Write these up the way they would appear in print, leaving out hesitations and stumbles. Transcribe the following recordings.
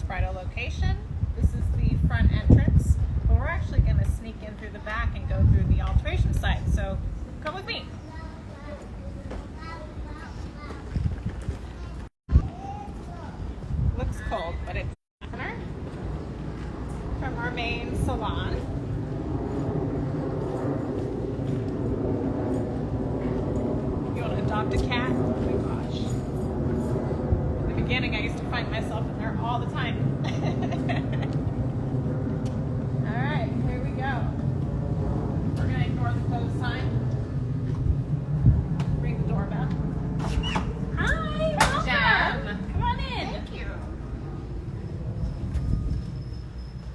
Bridal location. This is the front entrance, but we're actually going to sneak in through the back and go through the alteration side. So come with me. Looks cold, but it's from our main salon. You want to adopt a cat? Oh my gosh. In the beginning, I used to find myself in there all the time. All right, here we go. We're going to ignore the close sign. Ring the doorbell. Hi, welcome. Come on in. Thank you.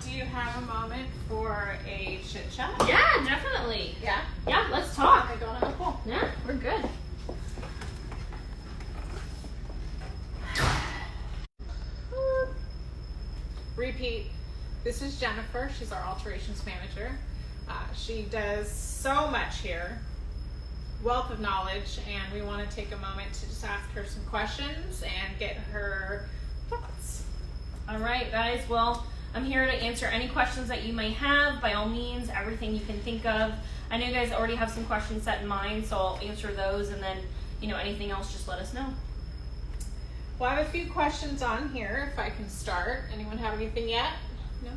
Do you have a moment for a chit chat? Yeah, definitely. Yeah. Yeah, let's talk. Okay, going on. Cool. Yeah, we're good. Repeat. This is Jennifer. She's our alterations manager. She does so much here, wealth of knowledge, and we want to take a moment to just ask her some questions and get her thoughts. All right, guys. Well, I'm here to answer any questions that you may have. By all means, everything you can think of. I know you guys already have some questions set in mind, so I'll answer those, and then, anything else, just let us know. Well, I have a few questions on here, if I can start. Anyone have anything yet? No?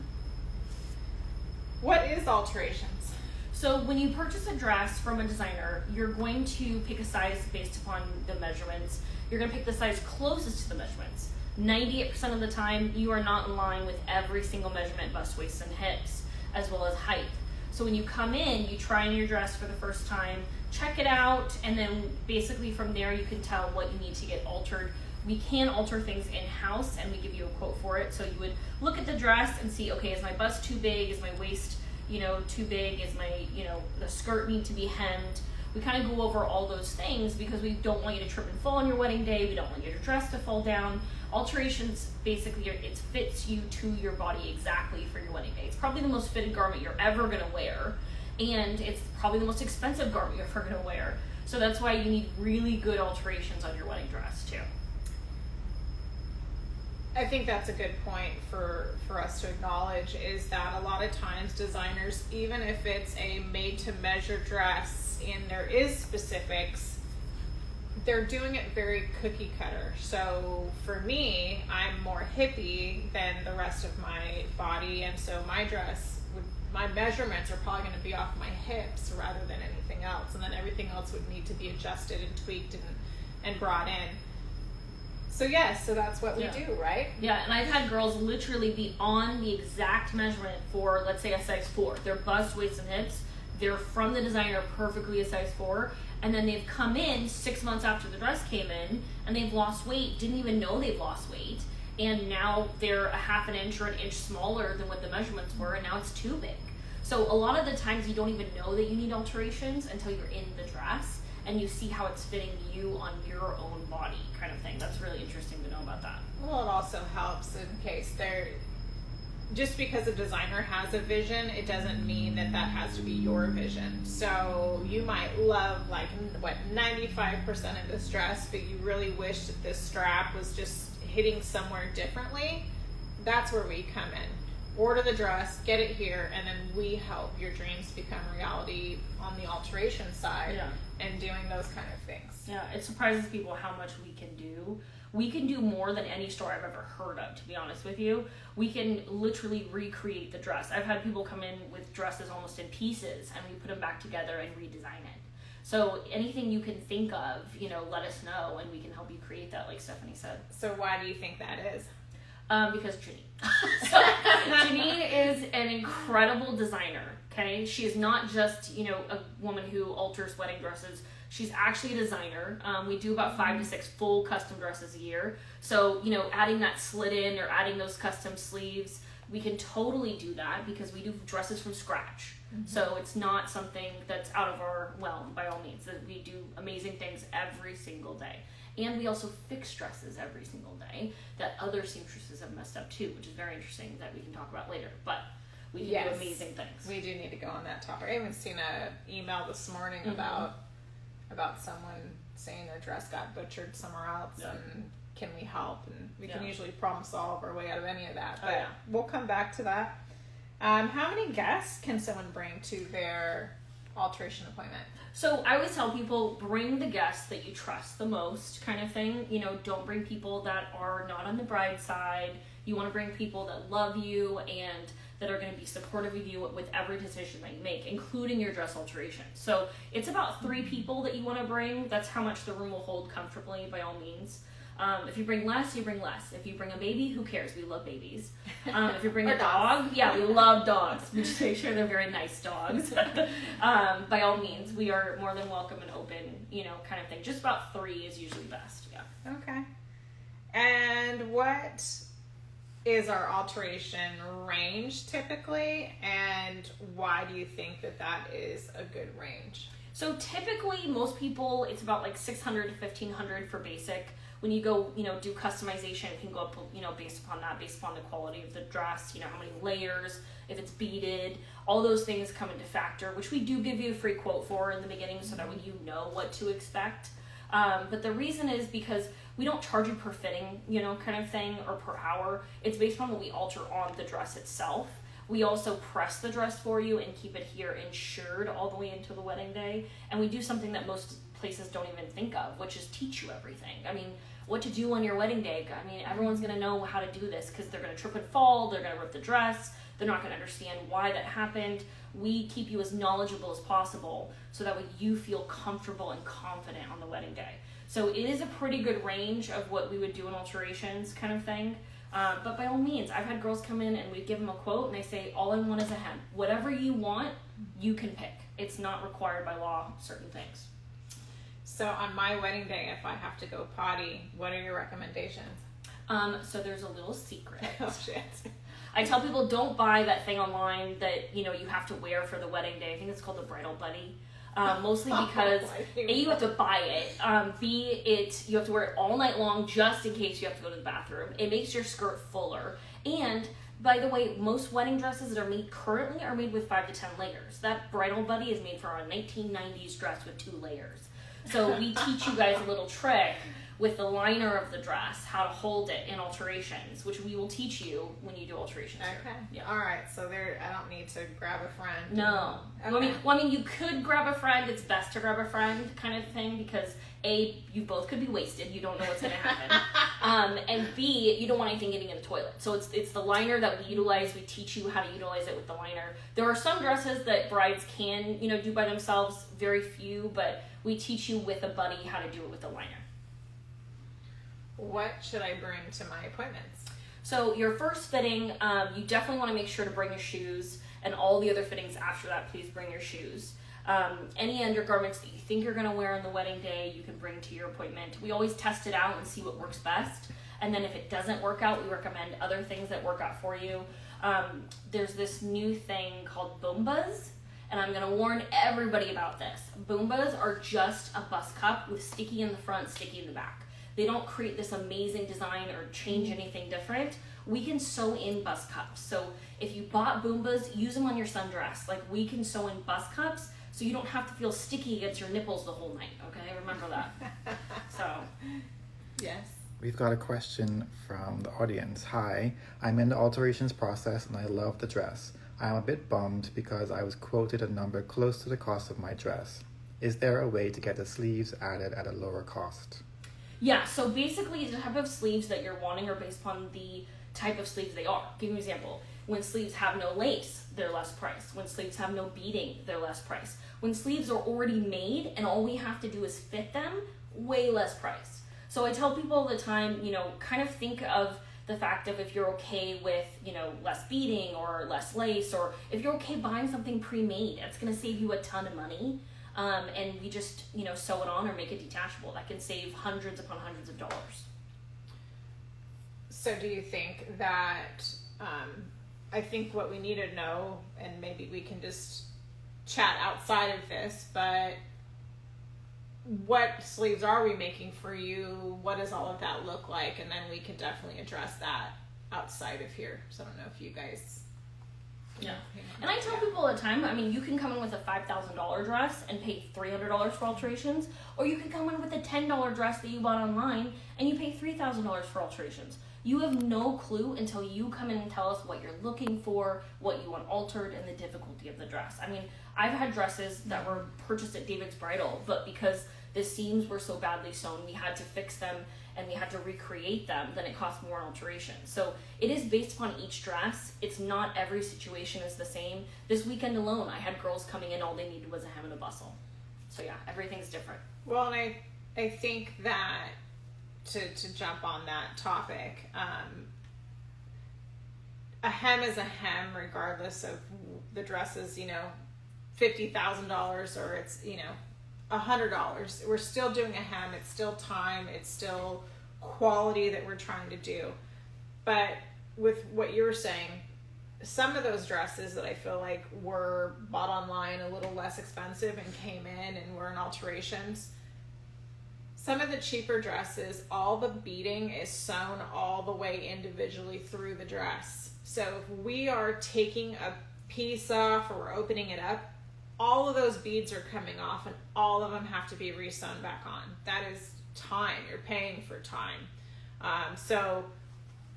What is alterations? So when you purchase a dress from a designer, you're going to pick a size based upon the measurements. You're going to pick the size closest to the measurements. 98% of the time, you are not in line with every single measurement, bust, waist, and hips, as well as height. So when you come in, you try on your dress for the first time, check it out, and then basically from there you can tell what you need to get altered. We can alter things in-house, and we give you a quote for it. So you would look at the dress and see, okay, is my bust too big? Is my waist, too big? Is my, the skirt need to be hemmed? We kind of go over all those things because we don't want you to trip and fall on your wedding day. We don't want your dress to fall down. Alterations, basically, it fits you to your body exactly for your wedding day. It's probably the most fitted garment you're ever going to wear, and it's probably the most expensive garment you're ever going to wear. So that's why you need really good alterations on your wedding dress, too. I think that's a good point for us to acknowledge, is that a lot of times designers, even if it's a made-to-measure dress and there is specifics, they're doing it very cookie cutter. So for me, I'm more hippie than the rest of my body, and so my dress, my measurements are probably going to be off my hips rather than anything else, and then everything else would need to be adjusted and tweaked and brought in. So yes, so that's what we do, right? Yeah, and I've had girls literally be on the exact measurement for, let's say, a size 4. Their bust, waist, and hips, they're from the designer perfectly a size 4, and then they've come in 6 months after the dress came in, and they've lost weight, didn't even know they've lost weight, and now they're a half an inch or an inch smaller than what the measurements were, and now it's too big. So a lot of the times you don't even know that you need alterations until you're in the dress, and you see how it's fitting you on your own body, kind of thing. That's really interesting to know about that. Well, it also helps in case just because a designer has a vision, it doesn't mean that has to be your vision. So you might love 95% of this dress, but you really wish that this strap was just hitting somewhere differently. That's where we come in. Order the dress, get it here, and then we help your dreams become reality on the alteration side and doing those kind of things. Yeah, it surprises people how much we can do. We can do more than any store I've ever heard of, to be honest with you. We can literally recreate the dress. I've had people come in with dresses almost in pieces, and we put them back together and redesign it. So anything you can think of, let us know, and we can help you create that, like Stephanie said. So why do you think that is? Because Janene. So Janene is an incredible designer, okay? She is not just, a woman who alters wedding dresses. She's actually a designer. We do about 5 to 6 full custom dresses a year. So, adding that slit in or adding those custom sleeves, we can totally do that because we do dresses from scratch. Mm-hmm. So it's not something that's out of our realm, by all means. We do amazing things every single day. And we also fix dresses every single day that other seamstresses have messed up too, which is very interesting that we can talk about later. But we do amazing things. We do need to go on that topic. I even seen an email this morning about someone saying their dress got butchered somewhere else, and can we help? And we can Yeah. usually problem solve our way out of any of that. Oh, But yeah. we'll come back to that. How many guests can someone bring to their alteration appointment? So I always tell people, bring the guests that you trust the most, kind of thing. You know, don't bring people that are not on the bride side. You want to bring people that love you and that are going to be supportive of you with every decision that you make, including your dress alteration. So it's about 3 people that you want to bring. That's how much the room will hold comfortably, by all means. If you bring less, you bring less. If you bring a baby, who cares? We love babies. If you bring a dog, yeah, we love dogs. We just make sure they're very nice dogs. By all means, we are more than welcome and open, you know, kind of thing. Just about 3 is usually best, yeah. Okay. And what is our alteration range typically, and why do you think that that is a good range? So typically, most people, it's about like $600 to $1,500 for basic. When you go, you know, do customization, it can go up, you know, based upon that, based upon the quality of the dress, you know, how many layers, if it's beaded, all those things come into factor, which we do give you a free quote for in the beginning so that way you know what to expect. But the reason is because we don't charge you per fitting, you know, kind of thing, or per hour. It's based on what we alter on the dress itself. We also press the dress for you and keep it here insured all the way into the wedding day. And we do something that most places don't even think of, which is teach you everything. I mean, what to do on your wedding day. I mean, everyone's going to know how to do this because they're going to trip and fall, they're going to rip the dress, they're not going to understand why that happened. We keep you as knowledgeable as possible so that way you feel comfortable and confident on the wedding day. So it is a pretty good range of what we would do in alterations kind of thing. But by all means, I've had girls come in and we give them a quote and they say, all I want is a hem. Whatever you want, you can pick. It's not required by law, certain things. So on my wedding day, if I have to go potty, what are your recommendations? So there's a little secret. Oh shit. I tell people don't buy that thing online that, you know, you have to wear for the wedding day. I think it's called the Bridal Buddy. Mostly because A, you have to buy it, B, you have to wear it all night long just in case you have to go to the bathroom. It makes your skirt fuller. And, by the way, most wedding dresses that are made currently are made with 5 to 10 layers. That Bridal Buddy is made for a 1990s dress with 2 layers. So we teach you guys a little trick with the liner of the dress, how to hold it in alterations, which we will teach you when you do alterations. Okay. Here. Yeah. All right. So I don't need to grab a friend. No. Okay. I mean, you could grab a friend. It's best to grab a friend, kind of thing, because A, you both could be wasted. You don't know what's going to happen. And B, you don't want anything getting in the toilet. So it's the liner that we utilize. We teach you how to utilize it with the liner. There are some dresses that brides can, you know, do by themselves. Very few, but we teach you with a buddy how to do it with the liner. What should I bring to my appointments? So your first fitting, you definitely want to make sure to bring your shoes, and all the other fittings after that, please bring your shoes. Any undergarments that you think you're going to wear on the wedding day, you can bring to your appointment. We always test it out and see what works best. And then if it doesn't work out, we recommend other things that work out for you. There's this new thing called Boombas, and I'm going to warn everybody about this. Boombas are just a bust cup with sticky in the front, sticky in the back. They don't create this amazing design or change anything different. We can sew in bust cups. So if you bought Boombas, use them on your sundress. Like, we can sew in bust cups so you don't have to feel sticky against your nipples the whole night, okay? Remember that. So. Yes. We've got a question from the audience. Hi, I'm in the alterations process and I love the dress. I am a bit bummed because I was quoted a number close to the cost of my dress. Is there a way to get the sleeves added at a lower cost? Yeah, so basically the type of sleeves that you're wanting are based upon the type of sleeves they are. Give you an example. When sleeves have no lace, they're less price. When sleeves have no beading, they're less price. When sleeves are already made and all we have to do is fit them, way less price. So I tell people all the time, you know, kind of think of the fact of if you're okay with, you know, less beading or less lace, or if you're okay buying something pre-made, it's going to save you a ton of money. And we just, you know, sew it on or make it detachable. That can save hundreds upon hundreds of dollars. So do you think that, I think what we need to know, and maybe we can just chat outside of this, but what sleeves are we making for you? What does all of that look like? And then we can definitely address that outside of here. So I don't know if you guys Yeah. And I tell people all the time, I mean, you can come in with a $5,000 dress and pay $300 for alterations, or you can come in with a $10 dress that you bought online and you pay $3,000 for alterations. You have no clue until you come in and tell us what you're looking for, what you want altered, and the difficulty of the dress. I mean, I've had dresses that were purchased at David's Bridal, but because the seams were so badly sewn, we had to fix them and we had to recreate them, then it cost more alterations. So it is based upon each dress. It's not every situation is the same. This weekend alone, I had girls coming in, all they needed was a hem and a bustle. So yeah, everything's different. Well, and I think that to jump on that topic, a hem is a hem regardless of the dress is, $50,000 or it's, $100. We're still doing a hem. It's still time. It's still quality that we're trying to do. But with what you're saying, some of those dresses that I feel like were bought online a little less expensive and came in and were in alterations, some of the cheaper dresses, all the beading is sewn all the way individually through the dress. So if we are taking a piece off or we're opening it up, all of those beads are coming off and all of them have to be re-sewn back on. That is time. You're paying for time. So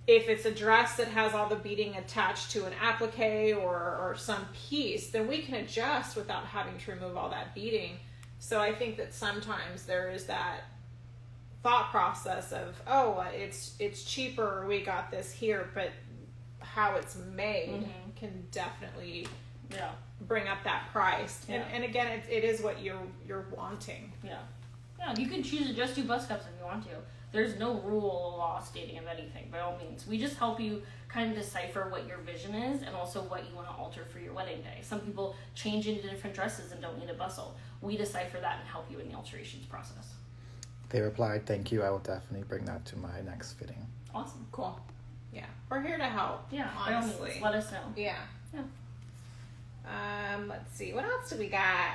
if it's a dress that has all the beading attached to an applique or some piece, then we can adjust without having to remove all that beading. So I think that sometimes there is that thought process of, it's cheaper, we got this here, but how it's made can definitely bring up that price. And again, it is what you're wanting. Yeah, you can choose to just do bust cups if you want to. There's no rule or law stating of anything, by all means. We just help you kind of decipher what your vision is and also what you want to alter for your wedding day. Some people change into different dresses and don't need a bustle. We decipher that and help you in the alterations process. They replied, "Thank you. I will definitely bring that to my next fitting." Awesome. Cool. Yeah. We're here to help. Yeah, honestly. by all means, let us know. Yeah. Yeah. Let's see. What else do we got?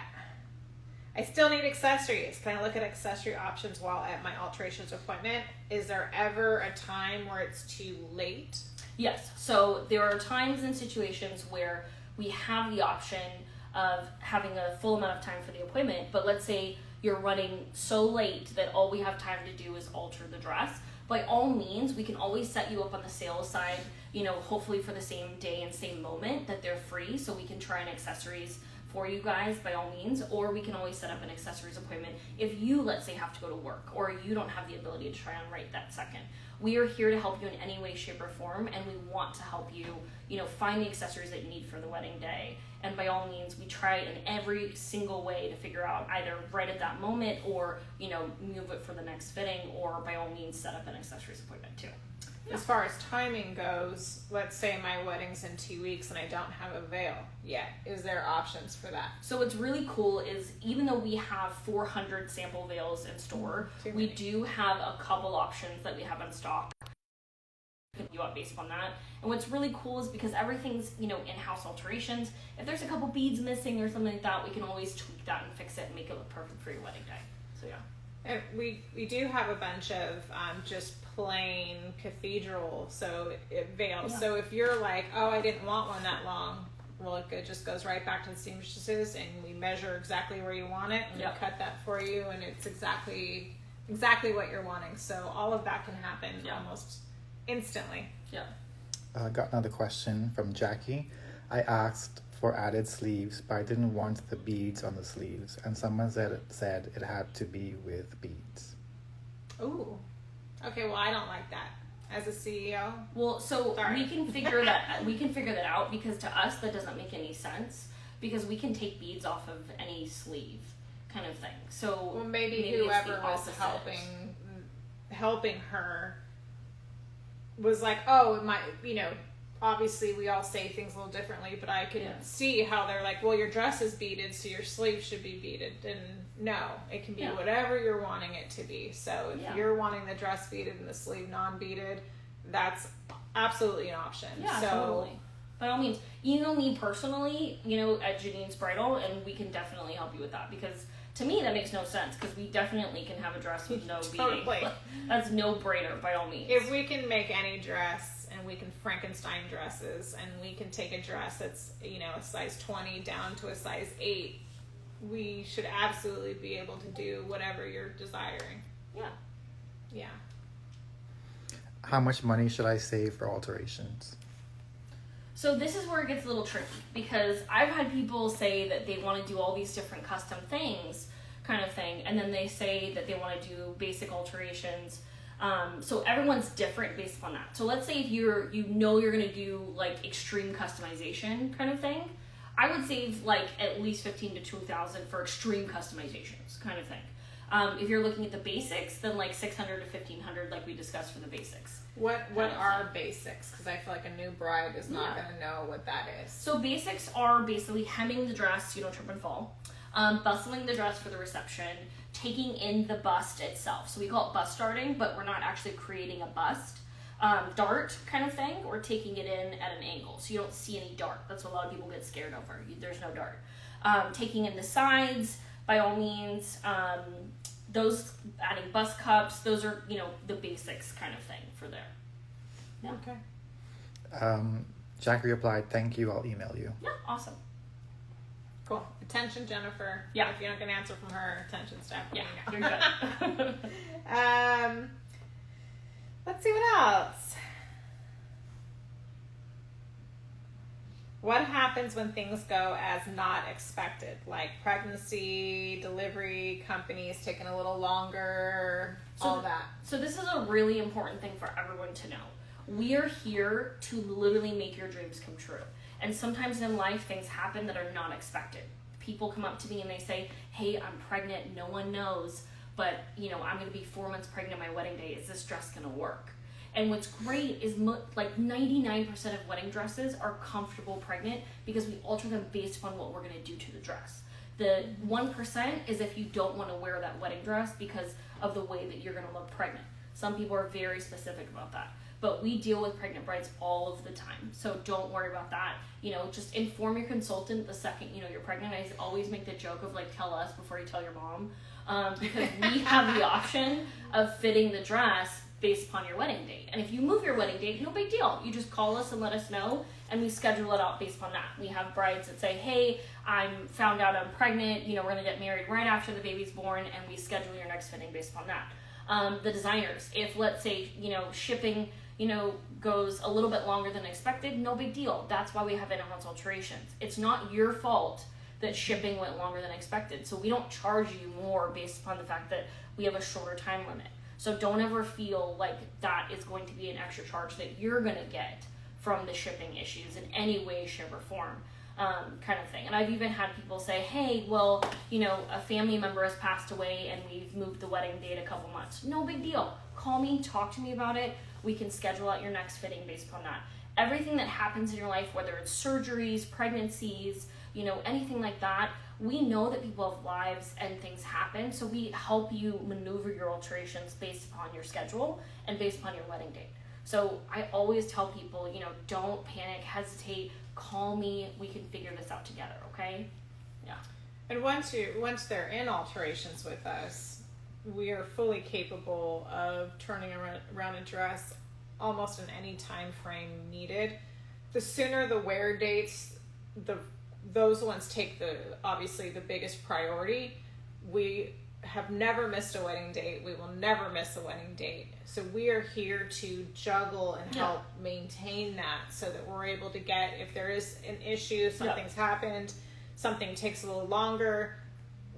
I still need accessories. Can I look at accessory options while at my alterations appointment? Is there ever a time where it's too late? Yes. So there are times and situations where we have the option of having a full amount of time for the appointment, but let's say you're running so late that all we have time to do is alter the dress. By all means, we can always set you up on the sales side, hopefully for the same day and same moment that they're free, so we can try on accessories for you guys by all means, or we can always set up an accessories appointment if you, let's say, have to go to work or you don't have the ability to try on right that second. We are here to help you in any way, shape, or form, and we want to help you, find the accessories that you need for the wedding day. And by all means, we try in every single way to figure out either right at that moment or, move it for the next fitting, or by all means set up an accessories appointment too. As far as timing goes, let's say my wedding's in 2 weeks and I don't have a veil yet. Is there options for that? So what's really cool is even though we have 400 sample veils in store, we do have a couple options that we have in stock. You up based on that. And what's really cool is because everything's, in-house alterations, if there's a couple beads missing or something like that, we can always tweak that and fix it and make it look perfect for your wedding day. So yeah. And we do have a bunch of just plain cathedral veils. Yeah. So if you're like, I didn't want one that long, well, it just goes right back to the seamstresses and we measure exactly where you want it and we cut that for you and it's exactly what you're wanting. So all of that can happen almost instantly. Yeah. Got another question from Jackie. I asked for added sleeves, but I didn't want the beads on the sleeves, and someone said it had to be with beads. Ooh. Okay, well, I don't like that as a CEO. Well, so we can figure that out because to us that doesn't make any sense because we can take beads off of any sleeve kind of thing. So maybe whoever was helping her was like, obviously we all say things a little differently, but I can see how they're like, well, your dress is beaded, so your sleeve should be beaded. And no, it can be whatever you're wanting it to be. So if you're wanting the dress beaded and the sleeve non-beaded, that's absolutely an option. Yeah, totally. By all means, me personally, at Janene's Bridal, and we can definitely help you with that because to me that makes no sense because we definitely can have a dress with no beading. That's no brainer by all means. If we can make any dress and and we can Frankenstein dresses, and we can take a dress that's, you know, a size 20 down to a size 8. We should absolutely be able to do whatever you're desiring. Yeah. Yeah. How much money should I save for alterations? So this is where it gets a little tricky, because I've had people say that they want to do all these different custom things, kind of thing, and then they say that they want to do basic alterations. So everyone's different based upon that. So let's say if you're going to do like extreme customization kind of thing, I would save like at least $15,000 to $2,000 for extreme customizations kind of thing. If you're looking at the basics, then like $600 to $1,500, like we discussed for the basics. What are basics? Because I feel like a new bride is not going to know what that is. So basics are basically hemming the dress so you don't trip and fall, bustling the dress for the reception, taking in the bust itself. So we call it bust darting, but we're not actually creating a bust. Dart kind of thing, or taking it in at an angle so you don't see any dart. That's what a lot of people get scared over. There's no dart. Taking in the sides, by all means. Those, adding bust cups, those are, you know, the basics kind of thing for there. Yeah. Okay. Jackie replied, "Thank you, I'll email you." Yeah, awesome. Cool. Attention, Jennifer. Yeah. If you're not going to answer from her, attention staff. Yeah, You're you're good. Let's see what else. What happens when things go as not expected? Like pregnancy, delivery, companies taking a little longer, all that. So this is a really important thing for everyone to know. We are here to literally make your dreams come true. And sometimes in life, things happen that are not expected. People come up to me and they say, "Hey, I'm pregnant. No one knows, but you know, I'm going to be 4 months pregnant on my wedding day. Is this dress going to work?" And what's great is like 99% of wedding dresses are comfortable pregnant because we alter them based upon what we're going to do to the dress. The 1% is if you don't want to wear that wedding dress because of the way that you're going to look pregnant. Some people are very specific about that. But we deal with pregnant brides all of the time. So don't worry about that. You know, just inform your consultant the second, you know, you're pregnant. I always make the joke of like, tell us before you tell your mom. Because we have the option of fitting the dress based upon your wedding date. And if you move your wedding date, no big deal. You just call us and let us know, and we schedule it out based upon that. We have brides that say, "Hey, I'm found out I'm pregnant, you know, we're gonna get married right after the baby's born," and we schedule your next fitting based upon that. The designers, if let's say, you know, shipping, you know, goes a little bit longer than expected, no big deal. That's why we have in-house alterations. It's not your fault that shipping went longer than expected. So we don't charge you more based upon the fact that we have a shorter time limit. So don't ever feel like that is going to be an extra charge that you're going to get from the shipping issues in any way, shape, or form, kind of thing. And I've even had people say, "Hey, well, you know, a family member has passed away and we've moved the wedding date a couple months." No big deal. Call me, talk to me about it. We can schedule out your next fitting based upon that. Everything that happens in your life, whether it's surgeries, pregnancies, you know, anything like that, we know that people have lives and things happen, so we help you maneuver your alterations based upon your schedule and based upon your wedding date. So I always tell people, you know, don't panic, hesitate, call me, we can figure this out together, okay? Yeah. And once they're in alterations with us, we are fully capable of turning around a dress almost in any time frame needed. The sooner the wear dates, those ones take obviously the biggest priority. We have never missed a wedding date. We will never miss a wedding date. So we are here to juggle and help maintain that so that we're able to get, if there is an issue, something's happened, something takes a little longer,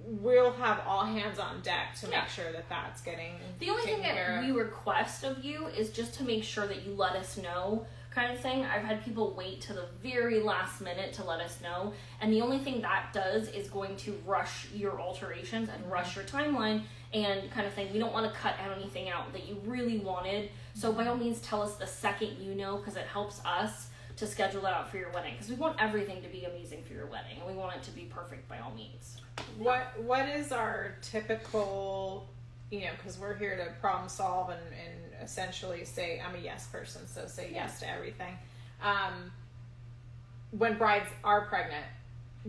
we'll have all hands on deck to make sure that that's getting The only thing taken care that of. we request of you is just to make sure that you let us know, kind of thing. I've had people wait to the very last minute to let us know, and the only thing that does is going to rush your alterations and rush your timeline and kind of thing. We don't want to cut anything out that you really wanted, so by all means tell us the second you know, because it helps us to schedule that out for your wedding, because we want everything to be amazing for your wedding and we want it to be perfect by all means. What is our typical, you know, because we're here to problem solve and essentially say, I'm a yes person, so say yes to everything. When brides are pregnant,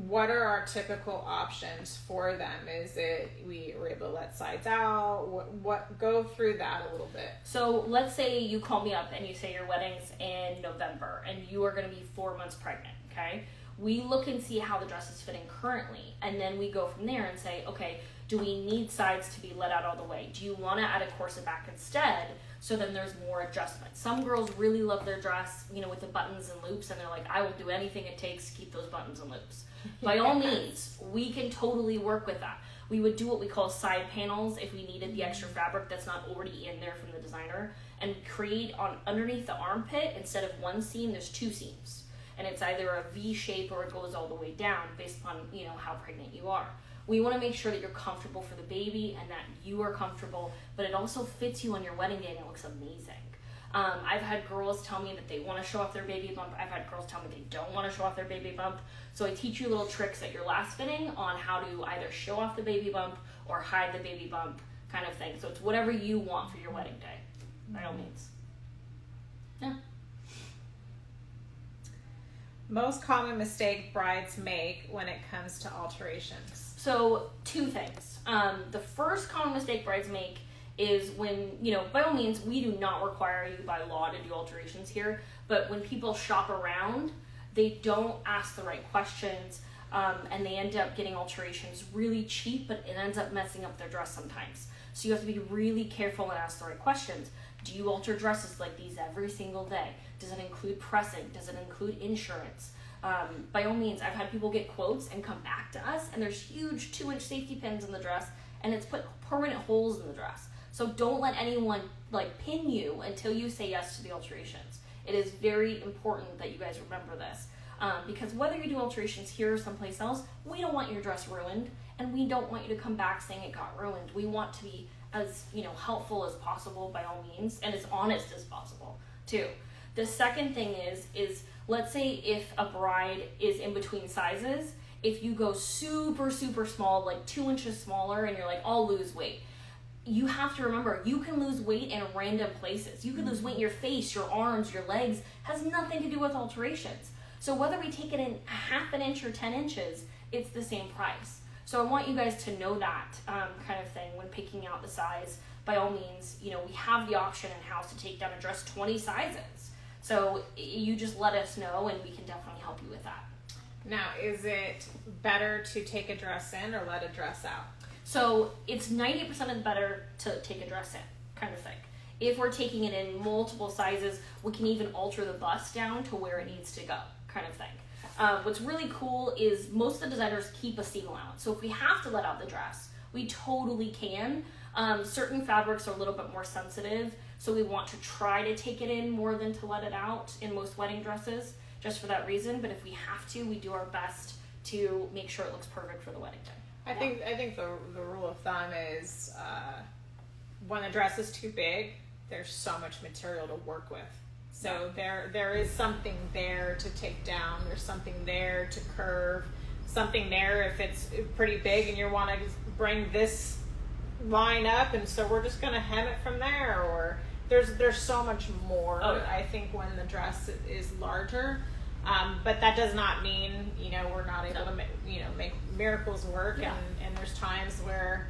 what are our typical options for them? Is it we were able to let sides out? What go through that a little bit? So let's say you call me up and you say your wedding's in November and you are going to be 4 months pregnant, okay? We look and see how the dress is fitting currently, and then we go from there and say, okay, do we need sides to be let out all the way? Do you want to add a corset back instead? So then there's more adjustment. Some girls really love their dress, you know, with the buttons and loops, and they're like, I will do anything it takes to keep those buttons and loops. By all means, we can totally work with that. We would do what we call side panels if we needed the extra fabric that's not already in there from the designer, and create on underneath the armpit, instead of one seam, there's 2 seams. And it's either a V shape or it goes all the way down based upon, you know, how pregnant you are. We want to make sure that you're comfortable for the baby and that you are comfortable, but it also fits you on your wedding day and it looks amazing. I've had girls tell me that they want to show off their baby bump. I've had girls tell me they don't want to show off their baby bump. So I teach you little tricks at your last fitting on how to either show off the baby bump or hide the baby bump, kind of thing. So it's whatever you want for your wedding day, by all means. Yeah. Most common mistake brides make when it comes to alterations. So 2 things. The first common mistake brides make is when, you know, by all means, we do not require you by law to do alterations here, but when people shop around, they don't ask the right questions, and they end up getting alterations really cheap, but it ends up messing up their dress sometimes. So you have to be really careful and ask the right questions. Do you alter dresses like these every single day? Does it include pressing? Does it include insurance? By all means, I've had people get quotes and come back to us, and there's huge 2-inch safety pins in the dress, and it's put permanent holes in the dress. So don't let anyone like pin you until you say yes to the alterations. It is very important that you guys remember this, because whether you do alterations here or someplace else, we don't want your dress ruined, and we don't want you to come back saying it got ruined. We want to be as, you know, helpful as possible by all means, and as honest as possible too. The second thing is let's say if a bride is in between sizes, if you go super, super small, like 2 inches smaller, and you're like, I'll lose weight. You have to remember, you can lose weight in random places. You can lose weight in your face, your arms, your legs. Has nothing to do with alterations. So whether we take it in 1/2 inch or 10 inches, it's the same price. So I want you guys to know that kind of thing when picking out the size. By all means, you know, we have the option in-house to take down a dress 20 sizes. So you just let us know and we can definitely help you with that. Now, is it better to take a dress in or let a dress out? So it's 90% better to take a dress in, kind of thing. If we're taking it in multiple sizes, we can even alter the bust down to where it needs to go, kind of thing. What's really cool is most of the designers keep a seam allowance. So if we have to let out the dress, we totally can. Certain fabrics are a little bit more sensitive, so we want to try to take it in more than to let it out in most wedding dresses, just for that reason. But if we have to, we do our best to make sure it looks perfect for the wedding day. I think the rule of thumb is when a dress is too big, there's so much material to work with. So there is something there to take down. There's something there to curve. Something there if it's pretty big and you want to bring this line up, and so we're just going to hem it from there. Or there's so much more. I think when the dress is larger. But that does not mean, you know, we're not able to make miracles work. Yeah. And there's times where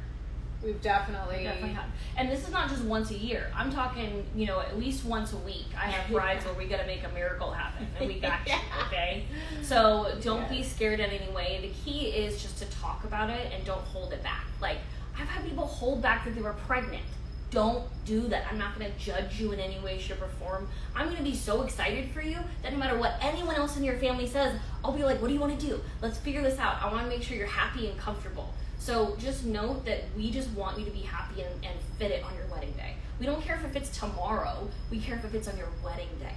we've definitely had. And this is not just once a year. I'm talking, you know, at least once a week. I have brides where we got to make a miracle happen, and we got you, okay? So don't be scared in any way. The key is just to talk about it and don't hold it back. Like, I've had people hold back that they were pregnant. Don't do that. I'm not going to judge you in any way, shape, or form. I'm going to be so excited for you that no matter what anyone else in your family says, I'll be like, what do you want to do? Let's figure this out. I want to make sure you're happy and comfortable. So just note that we just want you to be happy and fit it on your wedding day. We don't care if it fits tomorrow. We care if it fits on your wedding day.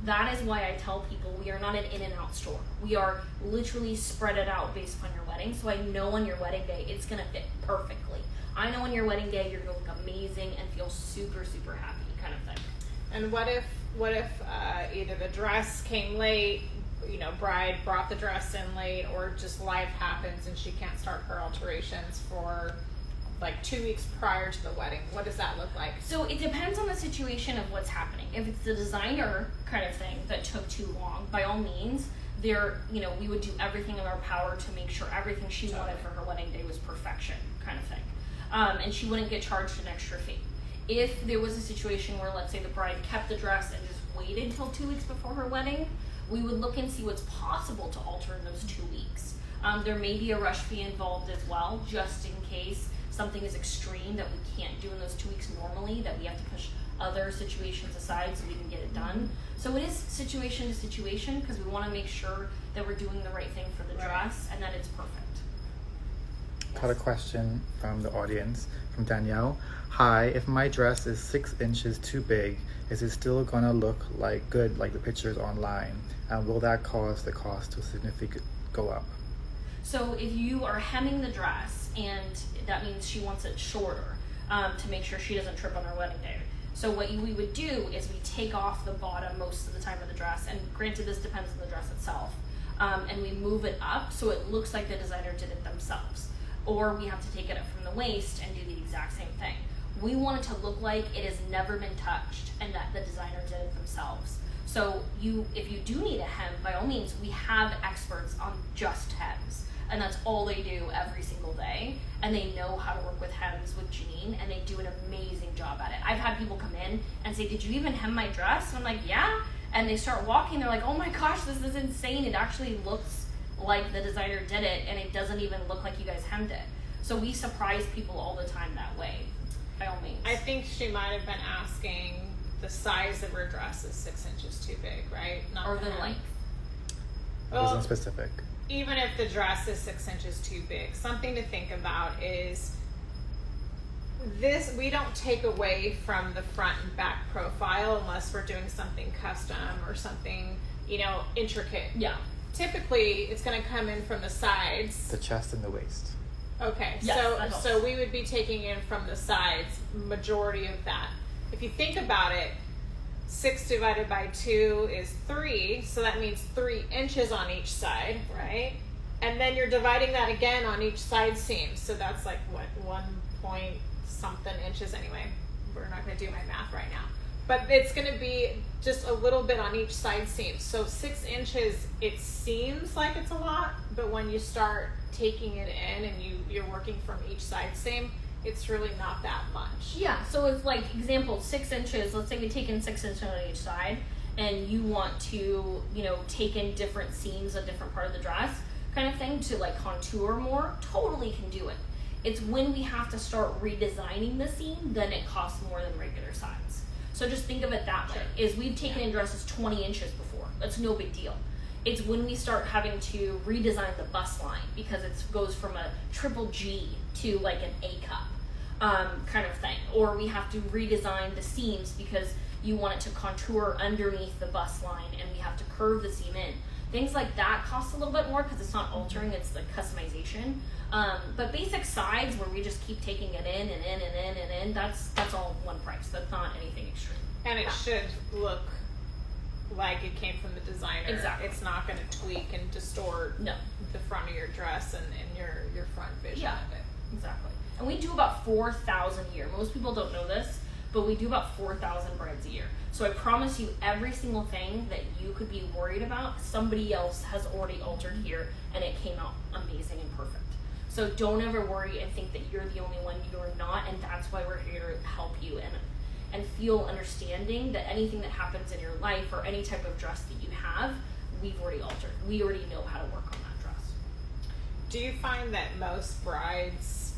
That is why I tell people we are not an in-and-out store. We are literally spread it out based upon your wedding. So I know on your wedding day, it's going to fit perfectly. I know on your wedding day, you're going to look amazing and feel super, super happy, kind of thing. And what if either the dress came late, you know, bride brought the dress in late, or just life happens and she can't start her alterations for like 2 weeks prior to the wedding? What does that look like? So it depends on the situation of what's happening. If it's the designer kind of thing that took too long, by all means, we would do everything in our power to make sure everything she wanted for her wedding day was perfection, kind of thing. And she wouldn't get charged an extra fee. If there was a situation where, let's say, the bride kept the dress and just waited until 2 weeks before her wedding, we would look and see what's possible to alter in those 2 weeks. There may be a rush fee involved as well, just in case something is extreme that we can't do in those 2 weeks normally, that we have to push other situations aside so we can get it done. So it is situation to situation, because we want to make sure that we're doing the right thing for the dress and that it's perfect. Got a question from the audience, from Danielle. Hi, if my dress is 6 inches too big, is it still gonna look good like the pictures online? And will that cause the cost to significantly go up? So if you are hemming the dress, and that means she wants it shorter, to make sure she doesn't trip on her wedding day. So what we would do is we take off the bottom most of the time of the dress, and granted this depends on the dress itself, and we move it up so it looks like the designer did it themselves. Or we have to take it up from the waist and do the exact same thing. We want it to look like it has never been touched and that the designer did it themselves. So if you do need a hem, by all means, we have experts on just hems. And that's all they do every single day. And they know how to work with hems with Janene, and they do an amazing job at it. I've had people come in and say, did you even hem my dress? And I'm like, yeah. And they start walking, they're like, oh my gosh, this is insane. It actually looks like the designer did it, and it doesn't even look like you guys hemmed it. So we surprise people all the time that way, by all means. I think she might have been asking the size of her dress is 6 inches too big, right? Not or the length. It wasn't specific. Even if the dress is 6 inches too big, something to think about is this: we don't take away from the front and back profile unless we're doing something custom or something, intricate. Yeah. Typically, it's going to come in from the sides. The chest and the waist. Okay, Yes, so we would be taking in from the sides, majority of that. If you think about it, 6 divided by 2 is 3, so that means 3 inches on each side, right? And then you're dividing that again on each side seam, so that's like, what, 1 point something inches anyway. We're not going to do my math right now. But it's going to be just a little bit on each side seam. So 6 inches, it seems like it's a lot, but when you start taking it in and you're working from each side seam, it's really not that much. Yeah, so if, like, example, 6 inches, let's say we take in 6 inches on each side, and you want to, take in different seams, a different part of the dress kind of thing to, like, contour more, totally can do it. It's when we have to start redesigning the seam, then it costs more than regular sides. So just think of it that way, is we've taken in dresses 20 inches before. That's no big deal. It's when we start having to redesign the bust line, because it goes from a triple G to like an A cup kind of thing. Or we have to redesign the seams because you want it to contour underneath the bust line, and we have to curve the seam in. Things like that cost a little bit more because it's not altering, it's the customization. But basic sides where we just keep taking it in and in and in and in, that's all one price. That's not anything extreme. And it should look like it came from the designer. Exactly. It's not going to tweak and distort the front of your dress and your front vision of it. Exactly. And we do about 4,000 a year. Most people don't know this, but we do about 4,000 brides a year. So I promise you, every single thing that you could be worried about, somebody else has already altered here, and it came out amazing and perfect. So don't ever worry and think that you're the only one. You're not, and that's why we're here to help you and feel understanding that anything that happens in your life or any type of dress that you have, we've already altered. We already know how to work on that dress. Do you find that most brides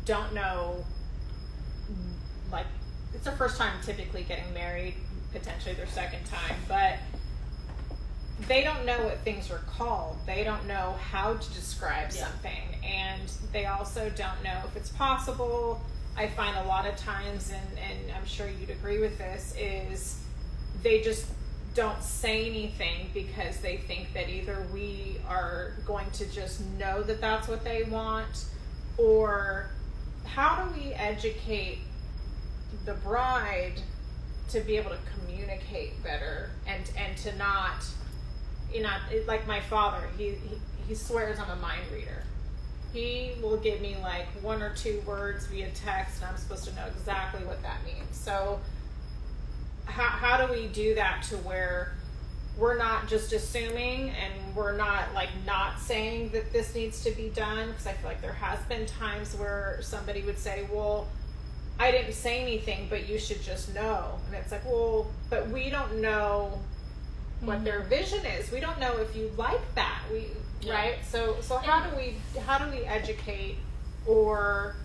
don't know, like, it's their first time typically getting married, potentially their second time, but they don't know what things are called. They don't know how to describe something, and they also don't know if it's possible. I find a lot of times, and I'm sure you'd agree with this, is they just don't say anything because they think that either we are going to just know that that's what they want, or how do we educate the bride to be able to communicate better and to not, like my father, he swears I'm a mind reader. He will give me like 1 or 2 words via text, and I'm supposed to know exactly what that means. So how do we do that to where we're not just assuming, and we're not like not saying that this needs to be done? Because I feel like there has been times where somebody would say, well, I didn't say anything, but you should just know. And it's like, well, but we don't know what their vision is. We don't know if you like that. Right? So how do we educate or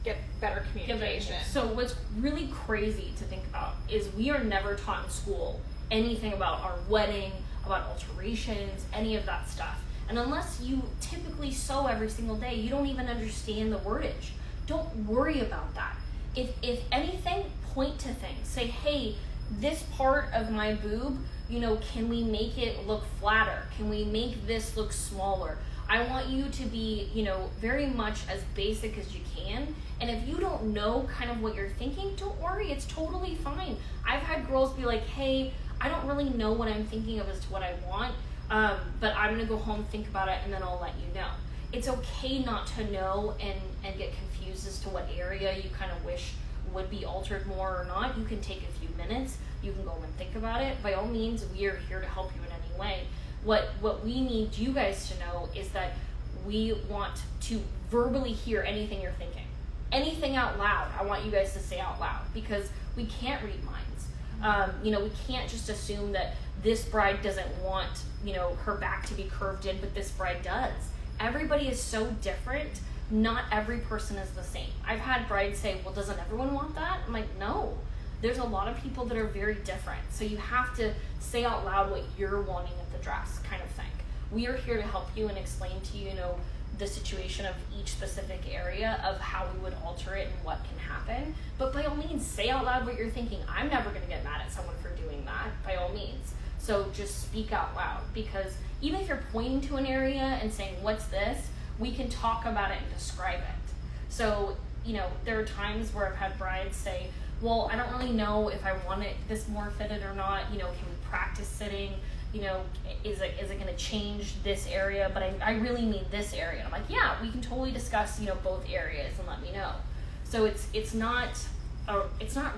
get better communication? So what's really crazy to think about is we are never taught in school anything about our wedding, about alterations, any of that stuff. And unless you typically sew every single day, you don't even understand the wordage. Don't worry about that. If anything, point to things. Say, hey, this part of my boob, can we make it look flatter? Can we make this look smaller? I want you to be, very much as basic as you can. And if you don't know kind of what you're thinking, don't worry, it's totally fine. I've had girls be like, hey, I don't really know what I'm thinking of as to what I want, but I'm gonna go home, think about it, and then I'll let you know. It's okay not to know and get confused as to what area you kind of wish would be altered more or not. You can take a few minutes, you can go and think about it. By all means, we are here to help you in any way. What we need you guys to know is that we want to verbally hear anything you're thinking. Anything out loud, I want you guys to say out loud, because we can't read minds. We can't just assume that this bride doesn't want, her back to be curved in, but this bride does. Everybody is so different. Not every person is the same. I've had brides say, well, doesn't everyone want that? I'm like, no. There's a lot of people that are very different. So you have to say out loud what you're wanting of the dress, kind of thing. We are here to help you and explain to you, the situation of each specific area of how we would alter it and what can happen. But by all means, say out loud what you're thinking. I'm never going to get mad at someone for doing that, by all means. So just speak out loud, because even if you're pointing to an area and saying, what's this? We can talk about it and describe it. So, there are times where I've had brides say, well, I don't really know if I want this more fitted or not. Can we practice sitting? Is it going to change this area? But I really need this area. And I'm like, yeah, we can totally discuss, both areas and let me know. So it's not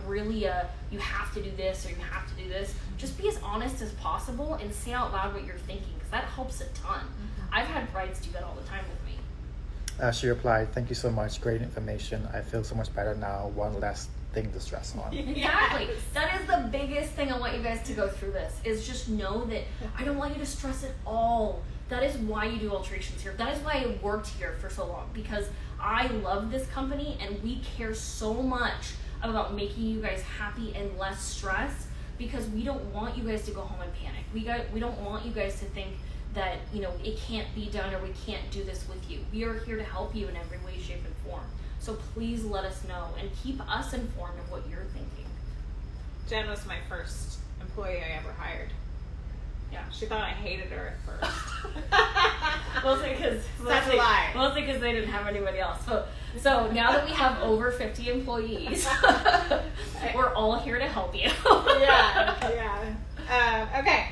really a, you have to do this or you have to do this. Just be as honest as possible and say out loud what you're thinking, because that helps a ton. I've had brides do that all the time with me. She replied, thank you so much, great information. I feel so much better now, one less thing to stress on. Exactly. That is the biggest thing I want you guys to go through this, is just know that I don't want you to stress at all. That is why you do alterations here. That is why I worked here for so long, because I love this company and we care so much about making you guys happy and less stressed, because we don't want you guys to go home and panic. We don't want you guys to think that it can't be done or we can't do this with you. We are here to help you in every way, shape, and form. So please let us know and keep us informed of what you're thinking. Jen was my first employee I ever hired. Yeah. She thought I hated her at first. Mostly because they didn't have anybody else. So now that we have over 50 employees, we're all here to help you. Yeah. Okay.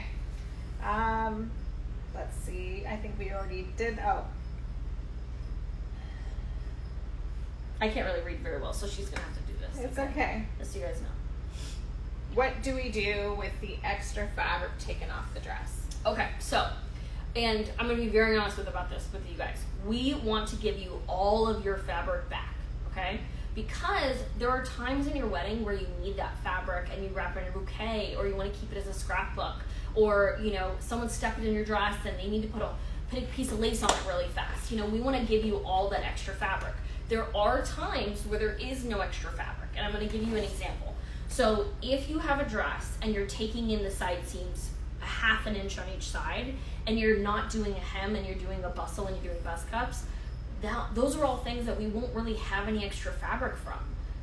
Let's see. I think we already did. Oh. I can't really read very well, so she's gonna have to do this. It's okay. Just so you guys know. What do we do with the extra fabric taken off the dress? Okay, so, and I'm going to be very honest about this with you guys. We want to give you all of your fabric back, okay? Because there are times in your wedding where you need that fabric and you wrap it in a bouquet, or you want to keep it as a scrapbook, or, someone stuck it in your dress and they need to put a piece of lace on it really fast. We want to give you all that extra fabric. There are times where there is no extra fabric, and I'm going to give you an example. So if you have a dress and you're taking in the side seams a half an inch on each side, and you're not doing a hem and you're doing a bustle and you're doing bust cups, those are all things that we won't really have any extra fabric from,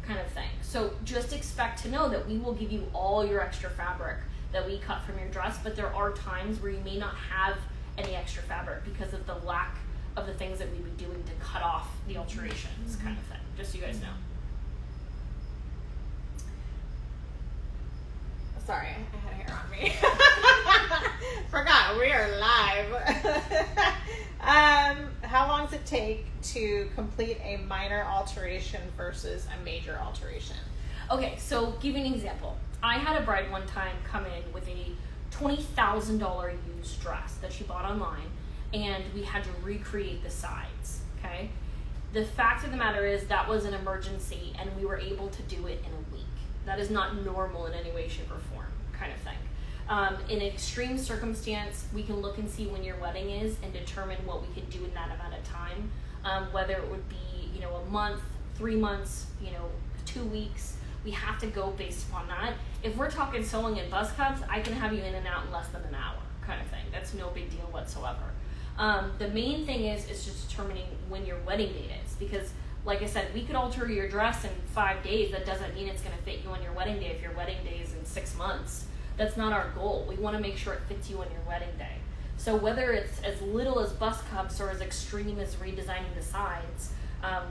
kind of thing. So just expect to know that we will give you all your extra fabric that we cut from your dress, but there are times where you may not have any extra fabric because of the lack of the things that we'd be doing to cut off the alterations, kind of thing, just so you guys know. Sorry, I had hair on me. Forgot we are live. how long does it take to complete a minor alteration versus a major alteration? Okay, so give you an example. I had a bride one time come in with a $20,000 used dress that she bought online, and we had to recreate the sides, okay? The fact of the matter is that was an emergency, and we were able to do it in a week. That is not normal in any way, shape, or form, kind of thing. In extreme circumstance, we can look and see when your wedding is and determine what we could do in that amount of time, whether it would be, a month, 3 months, 2 weeks. We have to go based upon that. If we're talking sewing and buzz cuts, I can have you in and out in less than an hour, kind of thing. That's no big deal whatsoever. The main thing is just determining when your wedding date is, because like I said, we could alter your dress in 5 days. That doesn't mean it's going to fit you on your wedding day if your wedding day is in 6 months. That's not our goal. We want to make sure it fits you on your wedding day. So whether it's as little as bust cups or as extreme as redesigning the sides,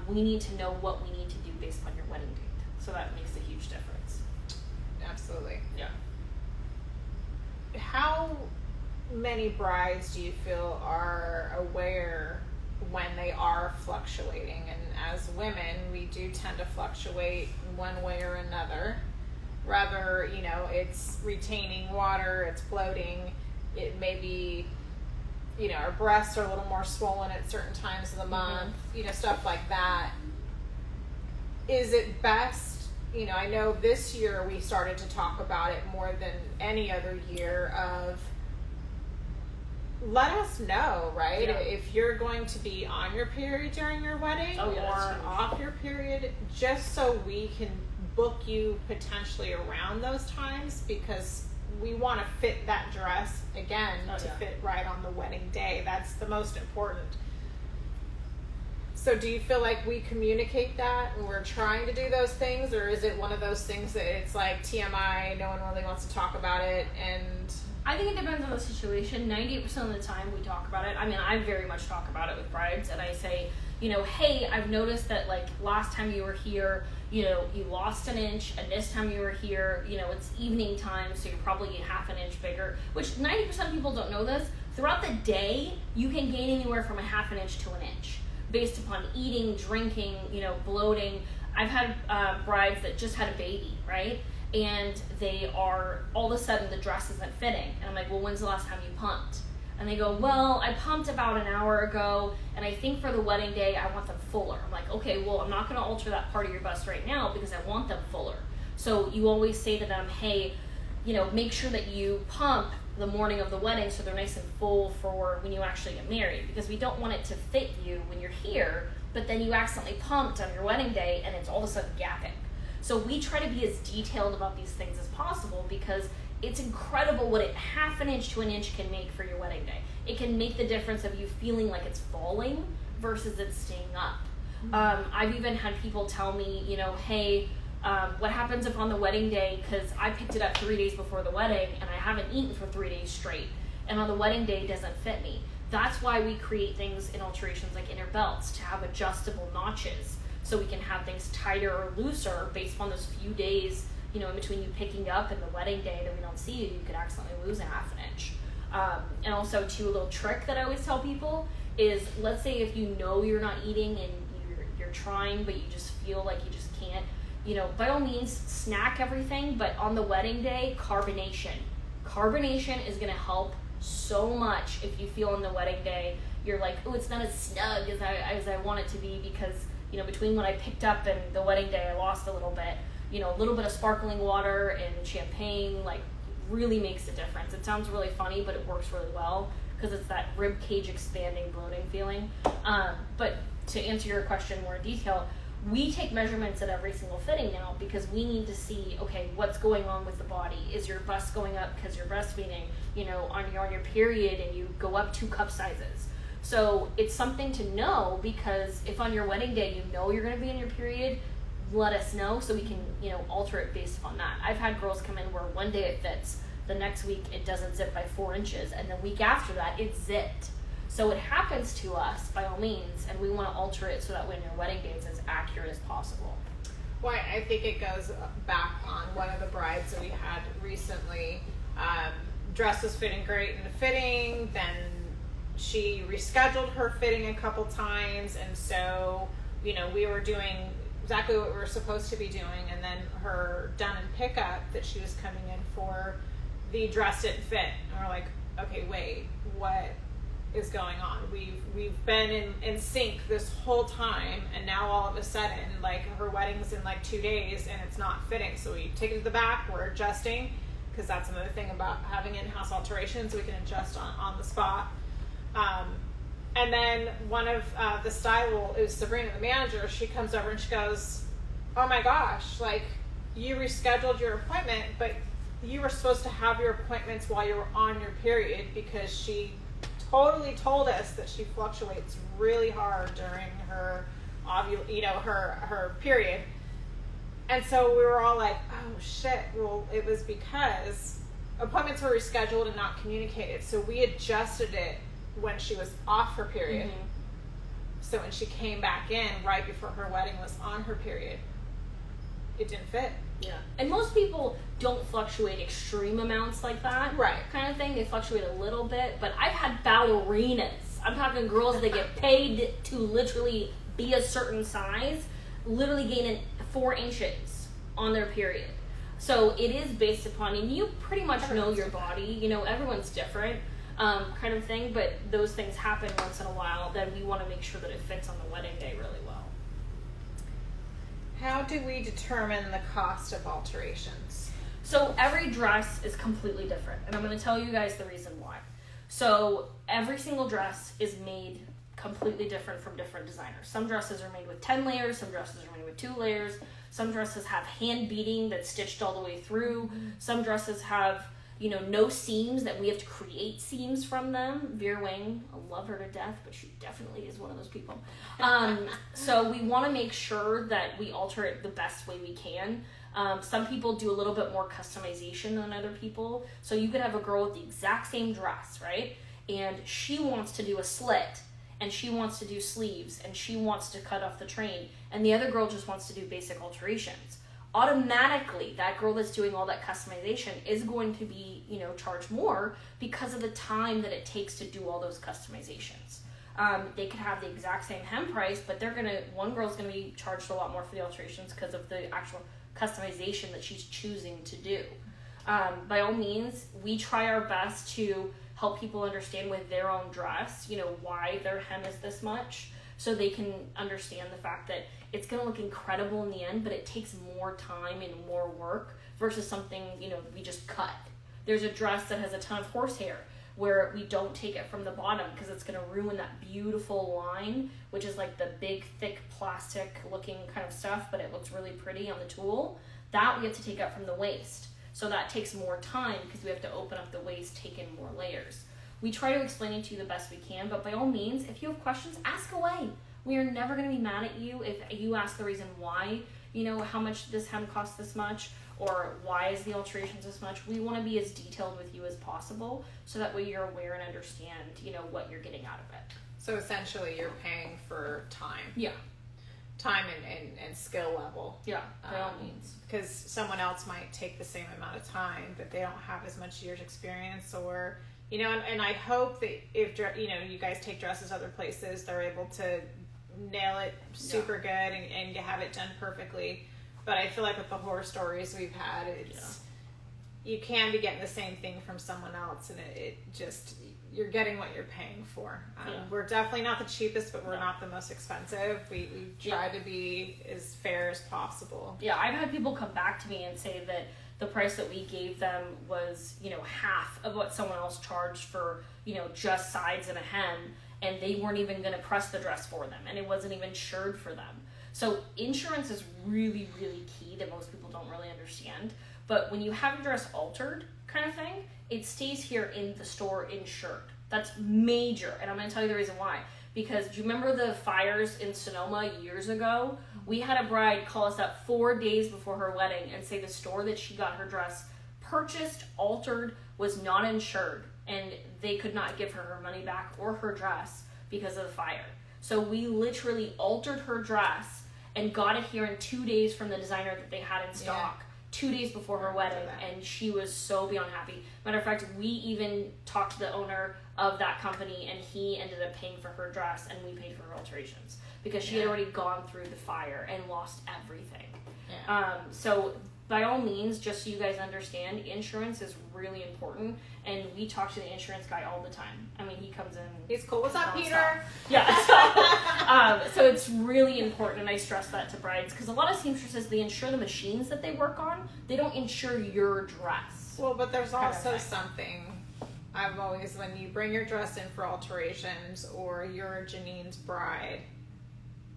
we need to know what we need to do based on your wedding date. So that makes a huge difference. Absolutely. Yeah. How many brides do you feel are aware when they are fluctuating? And as women, we do tend to fluctuate one way or another. Rather, it's retaining water, it's bloating, it may be, our breasts are a little more swollen at certain times of the month, stuff like that. Is it best, I know this year we started to talk about it more than any other year of, let us know, right? Yeah. If you're going to be on your period during your wedding that's or huge. off your period, just so we can book you potentially around those times, because we want to fit that dress again to fit right on the wedding day. That's the most important. So do you feel like we communicate that and we're trying to do those things, or is it one of those things that it's like TMI, no one really wants to talk about it? And I think it depends on the situation. 98% of the time we talk about it. I mean, I very much talk about it with brides, and I say, hey, I've noticed that last time you were here, you lost an inch, and this time you were here, it's evening time, so you're probably half an inch bigger, which 90% of people don't know this. Throughout the day, you can gain anywhere from a half an inch to an inch based upon eating, drinking, bloating. I've had brides that just had a baby, right? And they are, all of a sudden the dress isn't fitting. And I'm like, well, when's the last time you pumped? And they go, well, I pumped about an hour ago, and I think for the wedding day, I want them fuller. I'm like, okay, well, I'm not gonna alter that part of your bust right now because I want them fuller. So you always say to them, hey, make sure that you pump the morning of the wedding so they're nice and full for when you actually get married, because we don't want it to fit you when you're here, but then you accidentally pumped on your wedding day and it's all of a sudden gapping. So we try to be as detailed about these things as possible, because it's incredible what half an inch to an inch can make for your wedding day. It can make the difference of you feeling like it's falling versus it's staying up. Mm-hmm. I've even had people tell me, hey, what happens if on the wedding day, because I picked it up 3 days before the wedding and I haven't eaten for 3 days straight, and on the wedding day it doesn't fit me. That's why we create things in alterations like inner belts to have adjustable notches, so we can have things tighter or looser based on those few days, in between you picking up and the wedding day that we don't see you could accidentally lose a half an inch. And also, too, a little trick that I always tell people is, let's say if you're not eating and you're trying, but you just feel like you just can't, by all means, snack everything, but on the wedding day, carbonation. Carbonation is going to help so much if you feel on the wedding day, you're like, oh, it's not as snug as I want it to be, because, between when I picked up and the wedding day, I lost a little bit. A little bit of sparkling water and champagne, really makes a difference. It sounds really funny, but it works really well, because it's that rib cage expanding, bloating feeling. But to answer your question more in detail, we take measurements at every single fitting now, because we need to see, okay, what's going on with the body? Is your bust going up because you're breastfeeding? On your period and you go up 2 cup sizes. So it's something to know, because if on your wedding day you're going to be in your period, let us know so we can alter it based upon that. I've had girls come in where one day it fits, the next week it doesn't zip by 4 inches, and the week after that it's zipped. So it happens to us by all means, and we want to alter it so that when your wedding day is as accurate as possible. Well, I think it goes back on one of the brides that we had recently. Dress was fitting great in the fitting, then she rescheduled her fitting a couple times, and so, you know, we were doing exactly what we were supposed to be doing, and then her done and pickup that she was coming in for, the dress didn't fit. And we're like, okay, wait, what is going on? We've been in sync this whole time, and now all of a sudden, like, her wedding's in like 2 days and it's not fitting. So we take it to the back, we're adjusting, because that's another thing about having in-house alterations, we can adjust on the spot. And then one of the style is Sabrina, the manager. She comes over and she goes, "Oh my gosh, like, you rescheduled your appointment, but you were supposed to have your appointments while you were on your period," because she totally told us that she fluctuates really hard during her her period. And so we were all like, oh shit, well, it was because appointments were rescheduled and not communicated. So we adjusted it when she was off her period. Mm-hmm. So when she came back in right before her wedding was on her period, it didn't fit. Yeah. And most people don't fluctuate extreme amounts like that. Right. Kind of thing. They fluctuate a little bit. But I've had ballerinas. I'm talking girls that get paid to literally be a certain size, literally gaining 4 inches on their period. So it is based upon, and you pretty much know your body. You know, everyone's different, kind of thing. But those things happen once in a while. Then we want to make sure that it fits on the wedding day really well. How do we determine the cost of alterations? So every dress is completely different, and I'm going to tell you guys the reason why. So every single dress is made completely different from different designers. Some dresses are made with 10 layers, some dresses are made with 2 layers, some dresses have hand beading that's stitched all the way through, some dresses have, you know, no seams that we have to create seams from them. Veer Wing, I love her to death, but she definitely is one of those people. So we want to make sure that we alter it the best way we can. Some people do a little bit more customization than other people. So you could have a girl with the exact same dress, right? And she wants to do a slit, and she wants to do sleeves, and she wants to cut off the train, and the other girl just wants to do basic alterations. Automatically, that girl that's doing all that customization is going to be, you know, charged more because of the time that it takes to do all those customizations. They could have the exact same hem price, but one girl's gonna be charged a lot more for the alterations because of the actual customization that she's choosing to do. By all means, we try our best to help people understand with their own dress, you know, why their hem is this much, so they can understand the fact that it's going to look incredible in the end, but it takes more time and more work versus something, you know, we just cut. There's a dress that has a ton of horsehair where we don't take it from the bottom because it's going to ruin that beautiful line, which is like the big, thick, plastic looking kind of stuff, but it looks really pretty on the tool. That we have to take out from the waist. So that takes more time because we have to open up the waist, take in more layers. We try to explain it to you the best we can, but by all means, if you have questions, ask away. We are never going to be mad at you if you ask the reason why, you know, how much this hem costs this much, or why is the alterations this much. We want to be as detailed with you as possible so that way you're aware and understand, you know, what you're getting out of it. So essentially you're paying for time. Yeah. Time and skill level. Yeah, by all means. Because someone else might take the same amount of time, but they don't have as much years experience, or, you know, and I hope that if, you know, you guys take dresses other places, they're able to nail it super good and have it done perfectly. But I feel like with the horror stories we've had, it's you can be getting the same thing from someone else, and it just, you're getting what you're paying for. We're definitely not the cheapest, but we're not the most expensive. We try to be as fair as possible. Yeah, I've had people come back to me and say that the price that we gave them was, you know, half of what someone else charged for, you know, just sides and a hem, and they weren't even going to press the dress for them, and it wasn't even insured for them. So insurance is really, really key that most people don't really understand. But when you have your dress altered kind of thing, it stays here in the store insured. That's major. And I'm going to tell you the reason why. Because do you remember the fires in Sonoma years ago? We had a bride call us up 4 days before her wedding and say the store that she got her dress purchased, altered, was not insured. And they could not give her her money back or her dress because of the fire. So we literally altered her dress and got it here in 2 days from the designer that they had in stock. 2 days before her wedding, and she was so beyond happy. Matter of fact, we even talked to the owner of that company, and he ended up paying for her dress, and we paid for her alterations because she had already gone through the fire and lost everything. So by all means, just so you guys understand, insurance is really important, and we talk to the insurance guy all the time. I mean, he comes in. He's cool. What's up, Peter? Yeah. So it's really important, and I stress that to brides, because a lot of seamstresses, they insure the machines that they work on. They don't insure your dress. Well, but there's also something. I've always, when you bring your dress in for alterations or you're Janene's bride,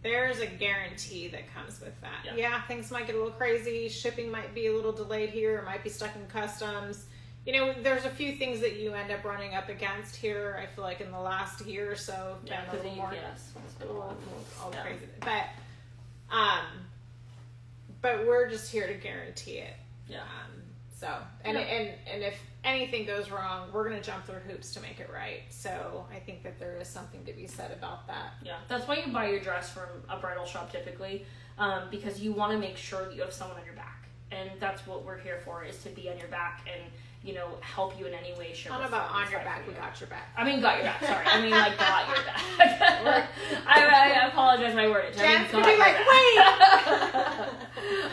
there's a guarantee that comes with that. Yeah, things might get a little crazy. Shipping might be a little delayed here. It might be stuck in customs. You know, there's a few things that you end up running up against here. I feel like in the last year or so, been a little more crazy. But we're just here to guarantee it. And if anything goes wrong, we're going to jump through hoops to make it right. So I think that there is something to be said about that. Yeah, that's why you buy your dress from a bridal shop typically, because you want to make sure that you have someone on your back. And that's what we're here for, is to be on your back and, you know, help you in any way, shape, or form. Not about on your back, we got your back. I mean, got your back, sorry. I mean, like, got your back. I apologize, my wordage. Jen's gonna be like, wait!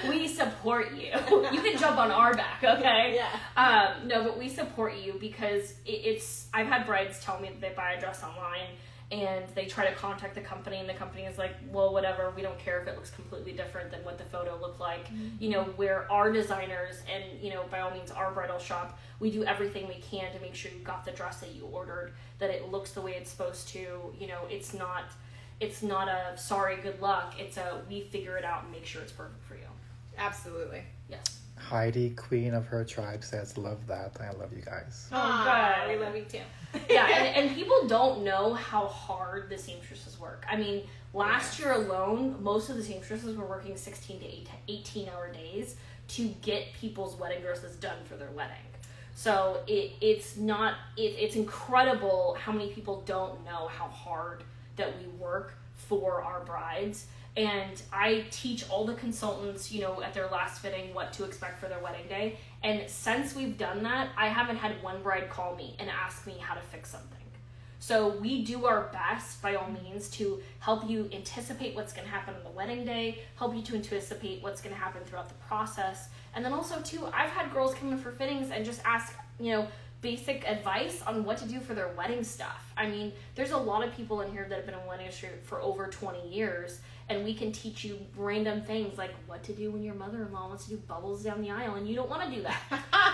We support you. You can jump on our back, okay? Yeah. No, but we support you because I've had brides tell me that they buy a dress online and they try to contact the company, and the company is like, well, whatever, we don't care if it looks completely different than what the photo looked like. You know, where our designers and, you know, by all means, our bridal shop, we do everything we can to make sure you got the dress that you ordered, that it looks the way it's supposed to. You know, it's not a sorry, good luck. It's a we figure it out and make sure it's perfect for you. Absolutely. Yes. Heidi, queen of her tribe, says, love that. I love you guys. Oh, we love you too. Yeah, and people don't know how hard the seamstresses work. I mean, last year alone, most of the seamstresses were working 16 to 18-hour days to get people's wedding dresses done for their wedding. So it's incredible how many people don't know how hard that we work for our brides. And I teach all the consultants, you know, at their last fitting what to expect for their wedding day. And since we've done that, I haven't had one bride call me and ask me how to fix something. So we do our best, by all means, to help you anticipate what's going to happen on the wedding day, help you to anticipate what's going to happen throughout the process. And then also, too, I've had girls come in for fittings and just ask, you know, basic advice on what to do for their wedding stuff. I mean, there's a lot of people in here that have been in the wedding industry for over 20 years, and we can teach you random things like what to do when your mother-in-law wants to do bubbles down the aisle and you don't want to do that.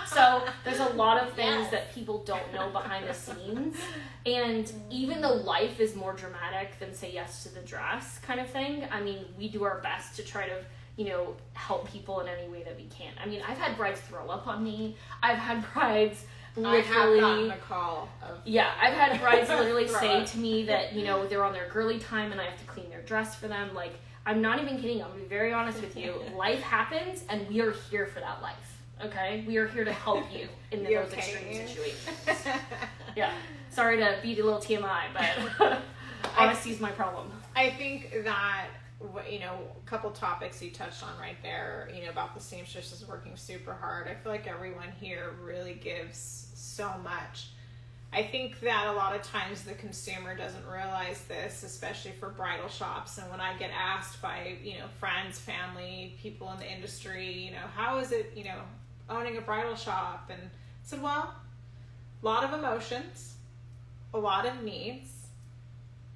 So there's a lot of things that people don't know behind the scenes. And even though life is more dramatic than say yes to the dress kind of thing, I mean, we do our best to try to, you know, help people in any way that we can. I mean, I've had brides throw up on me. I've had brides literally, I have gotten a call of I've had brides literally say to me that, you know, they're on their girly time and I have to clean their dress for them. Like, I'm not even kidding. I'm going to be very honest with you. Life happens and we are here for that life. Okay? We are here to help you in those extreme situations. Yeah. Sorry to be a little TMI, but honesty is my problem. I think that, you know, a couple topics you touched on right there, you know, about the seamstresses working super hard. I feel like everyone here really gives so much. I think that a lot of times the consumer doesn't realize this, especially for bridal shops. And when I get asked by, you know, friends, family, people in the industry, you know, how is it, you know, owning a bridal shop? And I said, well, a lot of emotions, a lot of needs,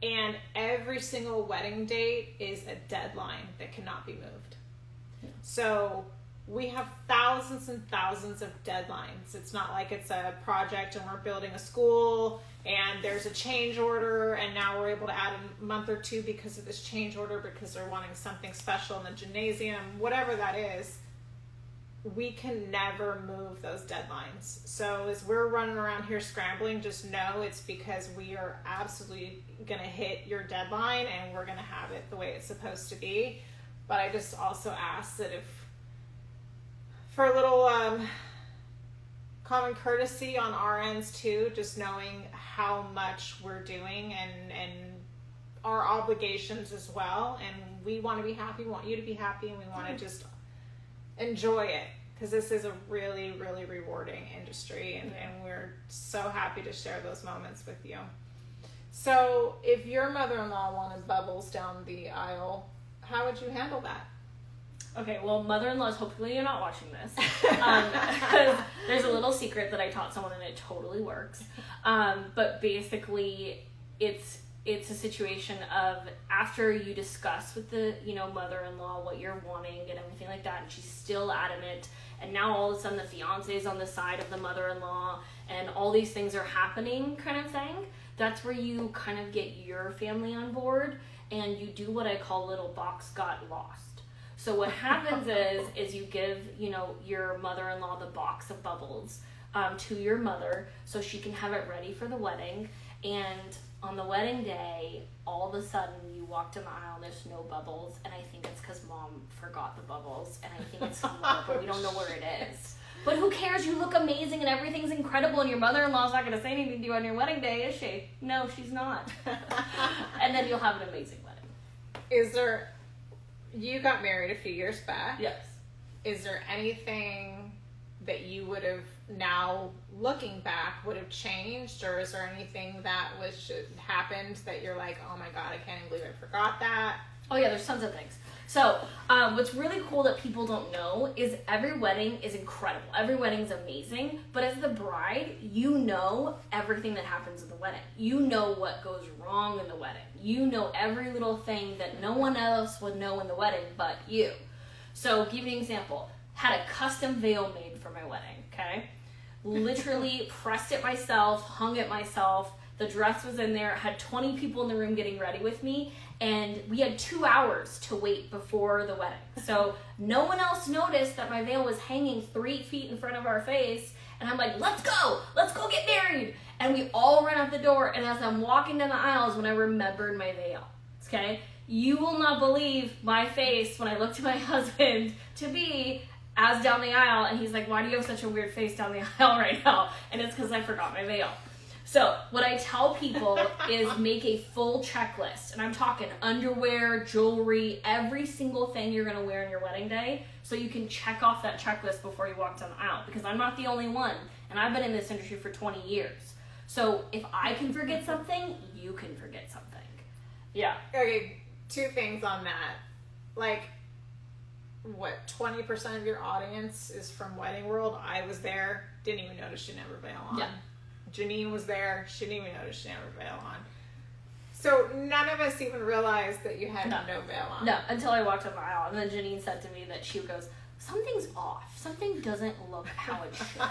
and every single wedding date is a deadline that cannot be moved. Yeah. So we have thousands and thousands of deadlines. It's not like it's a project and we're building a school and there's a change order and now we're able to add a month or two because of this change order because they're wanting something special in the gymnasium, whatever that is. We can never move those deadlines. So as we're running around here scrambling, just know it's because we are absolutely going to hit your deadline and we're going to have it the way it's supposed to be. But I just also ask that if, for a little common courtesy on our ends too, just knowing how much we're doing and our obligations as well. And we want to be happy, we want you to be happy, and we want to just enjoy it, because this is a really, really rewarding industry, and we're so happy to share those moments with you. So if your mother-in-law wanted bubbles down the aisle, how would you handle that? Okay, well, mother-in-laws, hopefully you're not watching this. Because there's a little secret that I taught someone and it totally works. But basically, it's a situation of after you discuss with the, mother-in-law what you're wanting and everything like that, and she's still adamant, and now all of a sudden the fiance is on the side of the mother-in-law, and all these things are happening kind of thing, that's where you kind of get your family on board, and you do what I call little box got lost. So what happens is you give, your mother-in-law the box of bubbles to your mother so she can have it ready for the wedding. And on the wedding day, all of a sudden you walk down the aisle and there's no bubbles. And I think it's because mom forgot the bubbles. And I think it's somewhere, but we don't know where it is. But who cares? You look amazing and everything's incredible, and your mother-in-law's not going to say anything to you on your wedding day, is she? No, she's not. And then you'll have an amazing wedding. You got married a few years back. Yes. Is there anything that you would have, now looking back, would have changed, or is there anything that happened that you're like, oh my God, I can't even believe I forgot that? Oh yeah, there's tons of things. So what's really cool that people don't know is every wedding is incredible. Every wedding's amazing, but as the bride, you know everything that happens in the wedding. You know what goes wrong in the wedding. You know every little thing that no one else would know in the wedding but you. So give you an example. Had a custom veil made for my wedding, okay? Literally pressed it myself, hung it myself. The dress was in there. Had 20 people in the room getting ready with me. And we had 2 hours to wait before the wedding. So no one else noticed that my veil was hanging 3 feet in front of our face. And I'm like, let's go get married. And we all ran out the door. And as I'm walking down the aisles, when I remembered my veil, okay? You will not believe my face when I looked at my husband to be as down the aisle. And he's like, why do you have such a weird face down the aisle right now? And it's because I forgot my veil. So what I tell people is make a full checklist. And I'm talking underwear, jewelry, every single thing you're going to wear on your wedding day. So you can check off that checklist before you walk down the aisle. Because I'm not the only one. And I've been in this industry for 20 years. So if I can forget something, you can forget something. Yeah. Okay, 2 things on that. Like, what, 20% of your audience is from Wedding World? I was there, didn't even notice she never veil on. Yeah. Janene was there, she didn't even notice she never veil on. So none of us even realized that you had no veil on. No, until I walked up the aisle. And then Janene said to me that she goes, something's off. Something doesn't look how it should.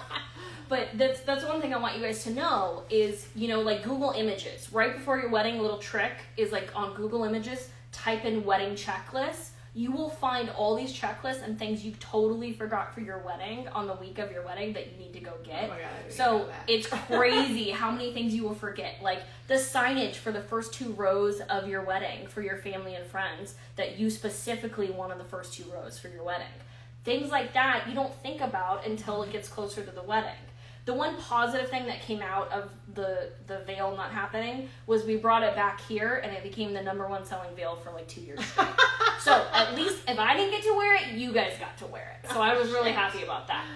But that's one thing I want you guys to know is, like Google Images. Right before your wedding, a little trick is like on Google Images, type in wedding checklist. You will find all these checklists and things you totally forgot for your wedding on the week of your wedding that you need to go get. Oh my God, so it's crazy how many things you will forget. Like the signage for the first 2 rows of your wedding for your family and friends that you specifically wanted the first 2 rows for your wedding. Things like that you don't think about until it gets closer to the wedding. The one positive thing that came out of the veil not happening was we brought it back here and it became the #1 selling veil for like 2 years straight. So at least if I didn't get to wear it, you guys got to wear it. So I was really happy about that.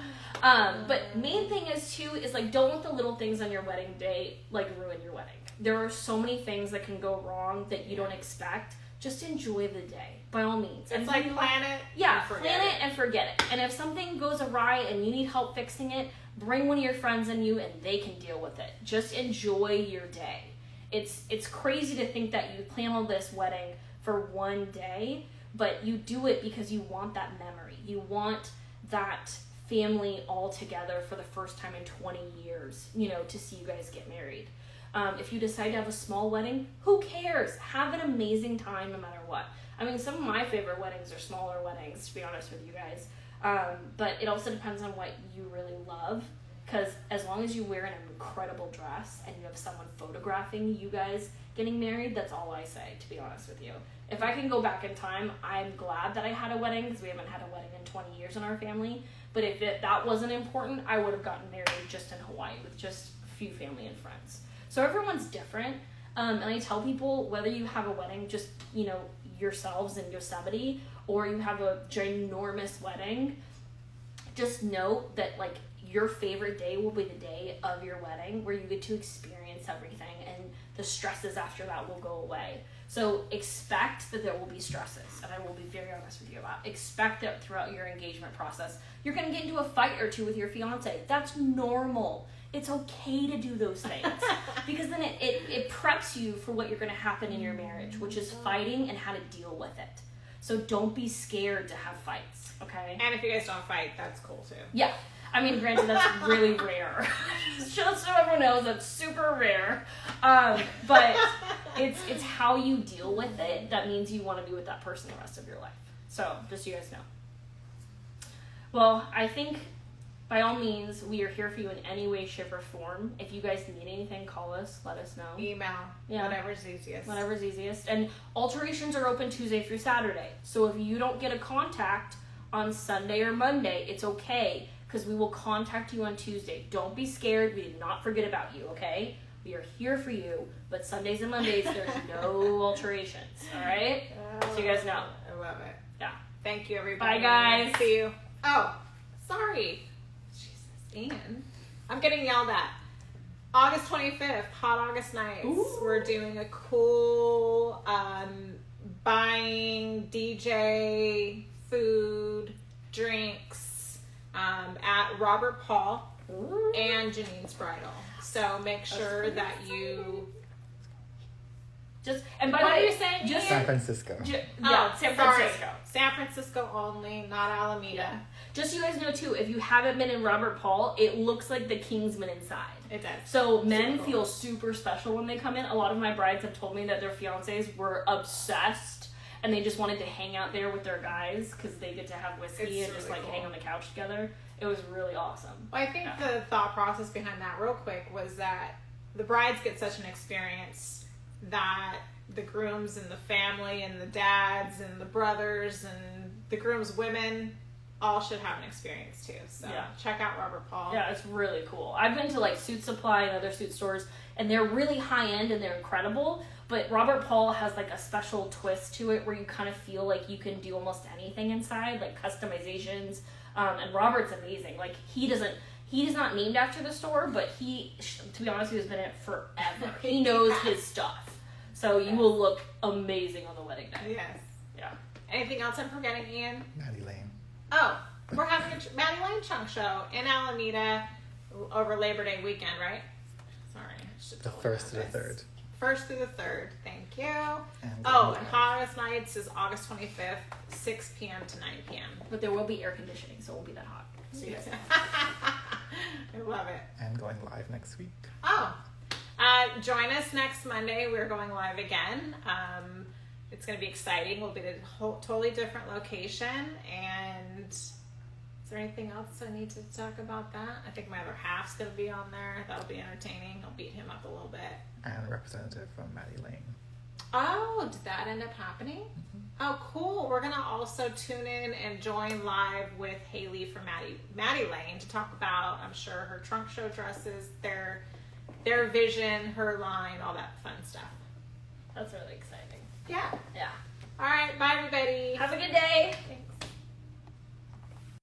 But main thing is too, is like don't let the little things on your wedding day like ruin your wedding. There are so many things that can go wrong that you don't expect. Just enjoy the day, by all means. It's like plan it. Yeah, plan it and forget it. And if something goes awry and you need help fixing it, bring one of your friends in you and they can deal with it. Just enjoy your day. It's crazy to think that you plan all this wedding for one day, but you do it because you want that memory. You want that family all together for the first time in 20 years, to see you guys get married. If you decide to have a small wedding, who cares? Have an amazing time no matter what. I mean, some of my favorite weddings are smaller weddings, to be honest with you guys. But it also depends on what you really love. Because as long as you wear an incredible dress and you have someone photographing you guys getting married, that's all I say, to be honest with you. If I can go back in time, I'm glad that I had a wedding because we haven't had a wedding in 20 years in our family. But if that wasn't important, I would have gotten married just in Hawaii with just a few family and friends. So everyone's different. And I tell people whether you have a wedding just, yourselves in Yosemite or you have a ginormous wedding, just note that like your favorite day will be the day of your wedding where you get to experience everything, and the stresses after that will go away. So expect that there will be stresses, and I will be very honest with you about expect that throughout your engagement process. You're going to get into a fight or two with your fiance. That's normal. It's okay to do those things because then it preps you for what you're going to happen in your marriage, which is fighting and how to deal with it. So don't be scared to have fights, okay? And if you guys don't fight, that's cool too. Yeah. I mean, granted, that's really rare. Just so everyone knows, that's super rare. But it's how you deal with it that means you want to be with that person the rest of your life. So, just so you guys know. Well, I think, by all means, we are here for you in any way, shape, or form. If you guys need anything, call us. Let us know. Email. Yeah. Whatever's easiest. Whatever's easiest. And alterations are open Tuesday through Saturday. So if you don't get a contact on Sunday or Monday, it's okay, because we will contact you on Tuesday. Don't be scared. We did not forget about you, okay? We are here for you, but Sundays and Mondays, there's no alterations, all right? So you guys know. I love it. Yeah. Thank you, everybody. Bye, guys. See you. Oh, sorry. Jesus, Ian. I'm getting yelled at. August 25th, Hot August Nights. Ooh. We're doing a cool buying, DJ, food, drinks, at Robert Paul Ooh. and Janene's Bridal. So make sure that you... Just, and by What the are way, you saying, just, San Francisco. yeah, San sorry. Francisco. San Francisco only, not Alameda. Yeah. Just so you guys know too, if you haven't been in Robert Paul, it looks like the Kingsman inside. It does. So men Super feel cool. super special when they come in. A lot of my brides have told me that their fiancés were obsessed and they just wanted to hang out there with their guys because they get to have whiskey It's and just really like cool. hang on the couch together. It was really awesome. Well, I think Yeah. the thought process behind that, real quick, was that the brides get such an experience that the grooms and the family and the dads and the brothers and the groom's women all should have an experience too. So Yeah. check out Robert Paul. Yeah, it's really cool. I've been to like Suit Supply and other suit stores, and they're really high end and they're incredible. But Robert Paul has like a special twist to it where you kind of feel like you can do almost anything inside, like customizations. And Robert's amazing. Like he is not named after the store, but to be honest, he's been in it forever. He knows his stuff. So you will look amazing on the wedding day. Yes. Yeah. Anything else I'm forgetting, Ian? Maddie Lane. Oh, we're having a Maddie Lane Chunk Show in Alameda over Labor Day weekend, right? Sorry. I should The totally 1st to know the this. 3rd. 1st through the 3rd. Thank you. And Oh, and Hot August Nights is August 25th, 6 p.m. to 9 p.m. But there will be air conditioning, so it won't be that hot. So you guys know. I love it. And going live next week. Oh, join us next Monday. We're going live again. It's going to be exciting. We'll be at a totally different location. And is there anything else I need to talk about that? I think my other half's going to be on there. That'll be entertaining. I'll beat him up a little bit. And a representative from Maddie Lane. Oh, did that end up happening? Mm-hmm. Oh, cool. We're going to also tune in and join live with Haley from Maddie Lane to talk about, I'm sure, her trunk show dresses, their vision, her line, all that fun stuff. That's really exciting. Yeah. Yeah. All right. Bye, everybody. Have a good day. Thanks.